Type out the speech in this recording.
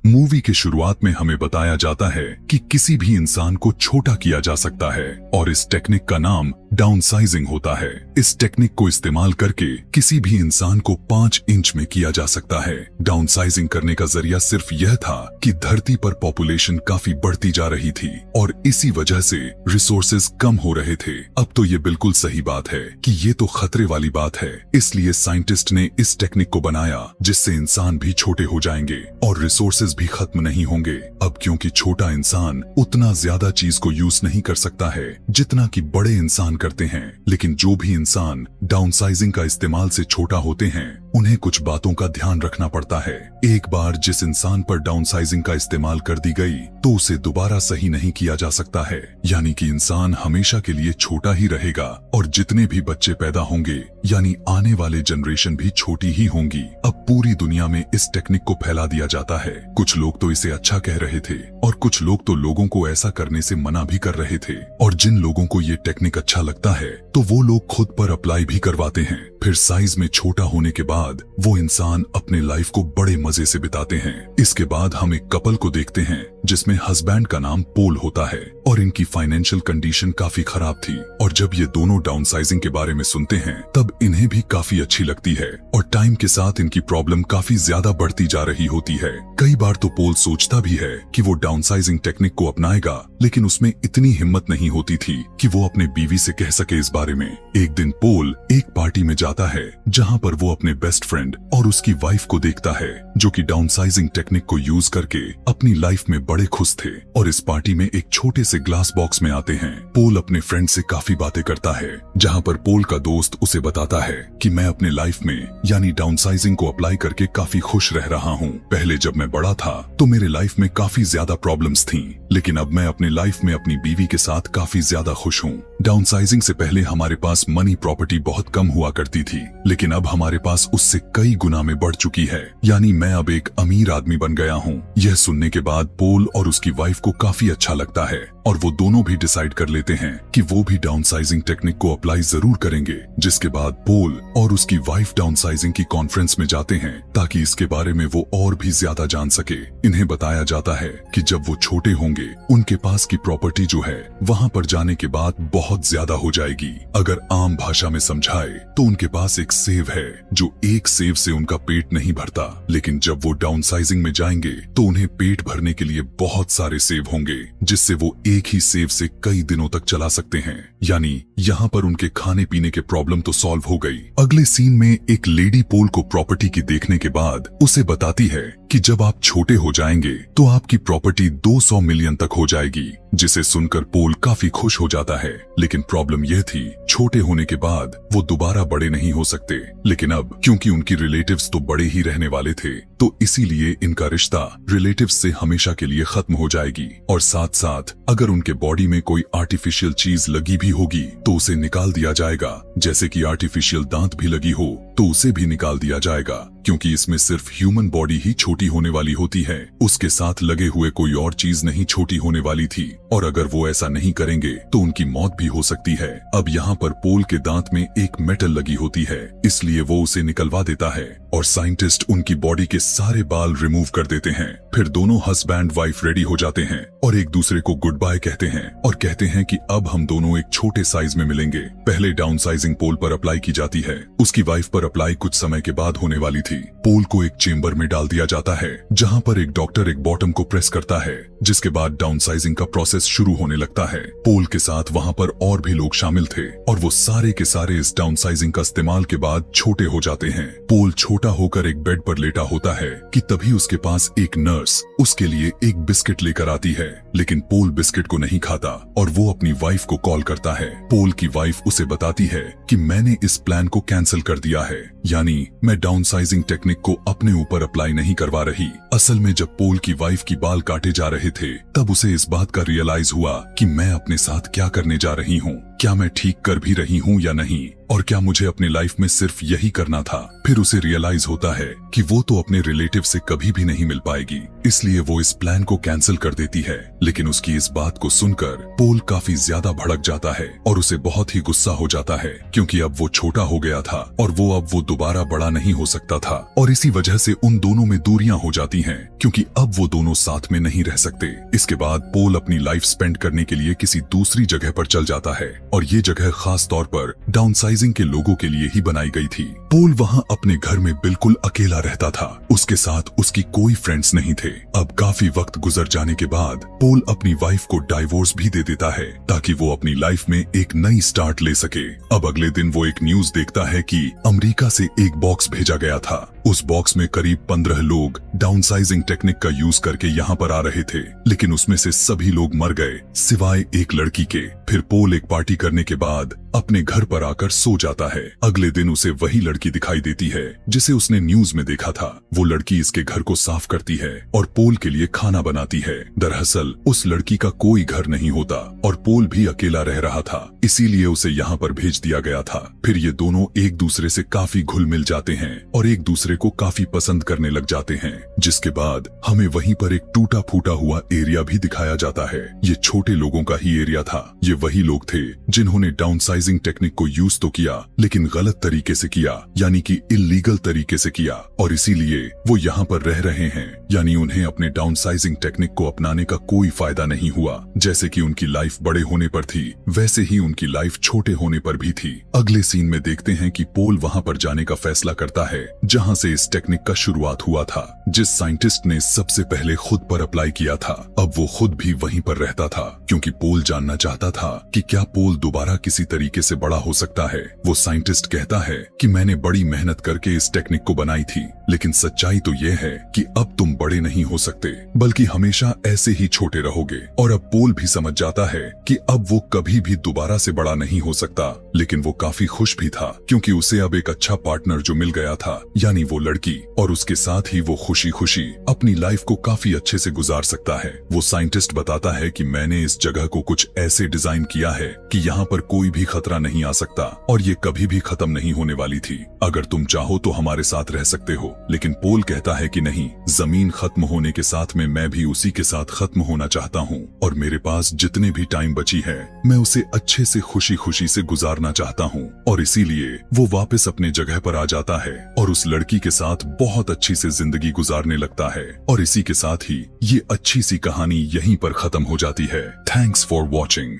Movie के शुरुआत में हमें बताया जाता है कि किसी भी इंसान को छोटा किया जा सकता है और इस टेक्निक का नाम डाउनसाइजिंग होता है। इस टेक्निक को इस्तेमाल करके किसी भी इंसान को 5 इंच में किया जा सकता है। डाउनसाइजिंग करने का जरिया सिर्फ यह था कि धरती पर पॉपुलेशन काफी बढ़ती जा रही थी और इसी वजह से रिसोर्सेज कम हो रहे थे। अब तो ये बिल्कुल सही बात है कि ये तो खतरे वाली बात है, इसलिए साइंटिस्ट ने इस टेक्निक को बनाया जिससे इंसान भी छोटे हो जाएंगे और रिसोर्सेज भी खत्म नहीं होंगे। अब क्योंकि छोटा इंसान उतना ज्यादा चीज को यूज नहीं कर सकता है जितना कि बड़े इंसान करते हैं, लेकिन जो भी इंसान डाउनसाइजिंग का इस्तेमाल से छोटा होते हैं उन्हें कुछ बातों का ध्यान रखना पड़ता है। एक बार जिस इंसान पर डाउनसाइजिंग का इस्तेमाल कर दी गई तो उसे दोबारा सही नहीं किया जा सकता है, यानी कि इंसान हमेशा के लिए छोटा ही रहेगा और जितने भी बच्चे पैदा होंगे यानी आने वाले जनरेशन भी छोटी ही होंगी। अब पूरी दुनिया में इस टेक्निक को फैला दिया जाता है। कुछ लोग तो इसे अच्छा कह रहे थे और कुछ लोग तो लोगों को ऐसा करने से मना भी कर रहे थे, और जिन लोगों को ये टेक्निक अच्छा लगता है तो वो लोग खुद पर अप्लाई भी करवाते हैं। फिर साइज में छोटा होने के बाद वो इंसान अपने लाइफ को बड़े मजे से बिताते हैं। इसके बाद हम एक कपल को देखते हैं जिसमें हस्बैंड का नाम पोल होता है और इनकी फाइनेंशियल कंडीशन काफी खराब थी, और जब ये दोनों डाउनसाइजिंग के बारे में सुनते हैं तब इन्हें भी काफी अच्छी लगती है और टाइम के साथ इनकी प्रॉब्लम काफी ज्यादा बढ़ती जा रही होती है। कई बार तो पोल सोचता भी है कि वो डाउनसाइजिंग टेक्निक को अपनाएगा, लेकिन उसमें इतनी हिम्मत नहीं होती थी कि वो अपने बीवी से कह सके इस बारे में। एक दिन पोल एक पार्टी में जाता है जहाँ पर वो अपने बेस्ट फ्रेंड और उसकी वाइफ को देखता है जो कि डाउनसाइजिंग टेक्निक को यूज करके अपनी लाइफ में बड़े खुश थे, और इस पार्टी में एक छोटे से ग्लास बॉक्स में आते हैं। पोल अपने फ्रेंड से काफी बातें करता है, जहाँ पर पोल का दोस्त उसे बताता है कि मैं अपने लाइफ में यानी डाउनसाइजिंग को अप्लाई करके काफी खुश रह रहा हूँ। पहले जब मैं बड़ा था तो मेरे लाइफ में काफी ज्यादा प्रॉब्लम्स थी, लेकिन अब मैं अपने लाइफ में अपनी बीवी के साथ काफी ज्यादा खुश हूँ। डाउनसाइजिंग से पहले हमारे पास मनी प्रॉपर्टी बहुत कम हुआ करती थी, लेकिन अब हमारे पास उससे कई गुना में बढ़ चुकी है, यानी मैं अब एक अमीर आदमी बन गया हूँ। यह सुनने के बाद पोल और उसकी वाइफ को काफी अच्छा लगता है और वो दोनों भी डिसाइड कर लेते हैं कि वो भी डाउनसाइजिंग टेक्निक को अप्लाई जरूर करेंगे। जिसके बाद पोल और उसकी वाइफ डाउनसाइजिंग की कॉन्फ्रेंस में जाते हैं ताकि इसके बारे में वो और भी ज्यादा जान सके। इन्हें बताया जाता है कि जब वो छोटे होंगे उनके पास की प्रॉपर्टी जो है वहाँ पर जाने के बाद बहुत ज्यादा हो जाएगी। अगर आम भाषा में समझाए तो उनके पास एक सेव है जो एक सेव से उनका पेट नहीं भरता, लेकिन जब वो डाउनसाइजिंग में जाएंगे तो उन्हें पेट भरने के लिए बहुत सारे सेव होंगे, जिससे वो एक ही सेव से कई दिनों तक चला सकते हैं। यानी यहाँ पर उनके खाने पीने के प्रॉब्लम तो सॉल्व हो गई। अगले सीन में एक लेडी पोल को प्रॉपर्टी की देखने के बाद उसे बताती है कि जब आप छोटे हो जाएंगे तो आपकी प्रॉपर्टी 200 मिलियन तक हो जाएगी, जिसे सुनकर पोल काफी खुश हो जाता है। लेकिन प्रॉब्लम यह थी, छोटे होने के बाद वो दोबारा बड़े नहीं हो सकते, लेकिन अब क्योंकि उनकी रिलेटिव्स तो बड़े ही रहने वाले थे तो इसीलिए इनका रिश्ता रिलेटिव्स से हमेशा के लिए खत्म हो जाएगी, और साथ साथ अगर उनके बॉडी में कोई आर्टिफिशियल चीज लगी भी होगी तो उसे निकाल दिया जाएगा, जैसे कि आर्टिफिशियल दांत भी लगी हो तो उसे भी निकाल दिया जाएगा, क्योंकि इसमें सिर्फ ह्यूमन बॉडी ही छोटी होने वाली होती है, उसके साथ लगे हुए कोई और चीज नहीं छोटी होने वाली थी, और अगर वो ऐसा नहीं करेंगे तो उनकी मौत भी हो सकती है। अब यहाँ पर पोल के दांत में एक मेटल लगी होती है, इसलिए वो उसे निकलवा देता है और साइंटिस्ट उनकी बॉडी के सारे बाल रिमूव कर देते हैं। फिर दोनों हस्बैंड वाइफ रेडी हो जाते हैं और एक दूसरे को गुड बाय कहते हैं और कहते हैं कि अब हम दोनों एक छोटे साइज में मिलेंगे। पहले डाउनसाइजिंग पोल पर अप्लाई की जाती है, उसकी वाइफ पर अप्लाई कुछ समय के बाद होने वाली थी। पोल को एक चेंबर में डाल दिया जाता है जहाँ पर एक डॉक्टर एक बॉटम को प्रेस करता है, जिसके बाद डाउनसाइजिंग का प्रोसेस शुरू होने लगता है। पोल के साथ वहाँ पर और भी लोग शामिल थे और वो सारे के सारे इस डाउनसाइजिंग का इस्तेमाल के बाद छोटे हो जाते हैं। पोल छोटा होकर एक बेड पर लेटा होता है कि तभी उसके पास एक नर्स उसके लिए एक बिस्किट लेकर आती है, लेकिन पोल बिस्किट को नहीं खाता और वो अपनी वाइफ को कॉल करता है। पोल की वाइफ उसे बताती है कि मैंने इस प्लान को कैंसिल कर दिया है, यानी मैं डाउनसाइजिंग टेक्निक को अपने ऊपर अप्लाई नहीं करवा रही। असल में जब पोल की वाइफ की बाल काटे जा रहे थे तब उसे इस बात का रियलाइज हुआ कि मैं अपने साथ क्या करने जा रही हूँ। क्या मैं ठीक कर भी रही हूँ या नहीं, और क्या मुझे अपने लाइफ में सिर्फ यही करना था। फिर उसे रियलाइज होता है कि वो तो अपने रिलेटिव से कभी भी नहीं मिल पाएगी, इसलिए वो इस प्लान को कैंसिल कर देती है। लेकिन उसकी इस बात को सुनकर पोल काफी ज्यादा भड़क जाता है और उसे बहुत ही गुस्सा हो जाता है, क्योंकि अब वो छोटा हो गया था और अब वो दोबारा बड़ा नहीं हो सकता था, और इसी वजह से उन दोनों में दूरियां हो जाती हैं, क्योंकि अब वो दोनों साथ में नहीं रह सकते। इसके बाद पोल अपनी लाइफ स्पेंड करने के लिए किसी दूसरी जगह पर चल जाता है, और ये जगह खास तौर पर डाउनसाइजिंग के लोगों के लिए ही बनाई गई थी। पोल वहाँ अपने घर में बिल्कुल अकेला रहता था, उसके साथ उसकी कोई फ्रेंड्स नहीं थे। अब काफी वक्त गुजर जाने के बाद पोल अपनी वाइफ को डाइवोर्स भी दे देता है, ताकि वो अपनी लाइफ में एक नई स्टार्ट ले सके। अब अगले दिन वो एक न्यूज देखता है कि अमेरिका से एक बॉक्स भेजा गया था। उस बॉक्स में करीब 15 लोग डाउनसाइजिंग टेक्निक का यूज करके यहाँ पर आ रहे थे, लेकिन उसमें से सभी लोग मर गए सिवाय एक लड़की के। फिर पोल एक पार्टी करने के बाद अपने घर पर आकर सो जाता है। अगले दिन उसे वही लड़की दिखाई देती है जिसे उसने न्यूज में देखा था। वो लड़की इसके घर को साफ करती है और पोल के लिए खाना बनाती है। दरअसल उस लड़की का कोई घर नहीं होता और पोल भी अकेला रह रहा था, इसीलिए उसे यहाँ पर भेज दिया गया था। फिर ये दोनों एक दूसरे से काफी घुल मिल जाते हैं और एक दूसरे को काफी पसंद करने लग जाते हैं, जिसके बाद हमें वहीं पर एक टूटा फूटा हुआ एरिया भी दिखाया जाता है। ये छोटे लोगों का ही एरिया था। ये वही लोग थे जिन्होंने डाउनसाइजिंग टेक्निक को यूज तो किया, लेकिन गलत तरीके से किया, यानी कि इल्लीगल तरीके से किया, और इसीलिए वो यहाँ पर रह रहे हैं। यानी उन्हें अपने डाउनसाइजिंग टेक्निक को अपनाने का कोई फायदा नहीं हुआ। जैसे कि उनकी लाइफ बड़े होने पर थी, वैसे ही उनकी लाइफ छोटे होने पर भी थी। अगले सीन में देखते हैं कि पोल वहाँ पर जाने का फैसला करता है जहाँ से इस टेक्निक का शुरुआत हुआ था, जिस साइंटिस्ट ने सबसे पहले खुद पर अप्लाई किया था। अब वो खुद भी वहीं पर रहता था, क्योंकि पोल जानना चाहता था कि क्या पोल दोबारा किसी तरीके से बड़ा हो सकता है। वो साइंटिस्ट कहता है कि मैंने बड़ी मेहनत करके इस टेक्निक को बनाई थी, लेकिन सच्चाई तो ये है कि अब तुम बड़े नहीं हो सकते, बल्कि हमेशा ऐसे ही छोटे रहोगे। और अब पोल भी समझ जाता है कि अब वो कभी भी दोबारा से बड़ा नहीं हो सकता। लेकिन वो काफी खुश भी था, क्योंकि उसे अब एक अच्छा पार्टनर जो मिल गया था, यानी वो लड़की, और उसके साथ ही वो खुशी खुशी अपनी लाइफ को काफी अच्छे से गुजार सकता है। वो साइंटिस्ट बताता है कि मैंने इस जगह को कुछ ऐसे डिजाइन किया है कि यहाँ पर कोई भी खतरा नहीं आ सकता, और ये कभी भी खत्म नहीं होने वाली थी। अगर तुम चाहो तो हमारे साथ रह सकते हो। लेकिन पोल कहता है कि नहीं, जमीन खत्म होने के साथ में मैं भी उसी के साथ खत्म होना चाहता हूँ, और मेरे पास जितने भी टाइम बची है मैं उसे अच्छे से खुशी खुशी से गुजारना चाहता हूँ। और इसीलिए वो वापस अपने जगह पर आ जाता है और उस लड़की के साथ बहुत अच्छी से जिंदगी गुजारने लगता है। और इसी के साथ ही ये अच्छी सी कहानी यहीं पर खत्म हो जाती है। Thanks for watching.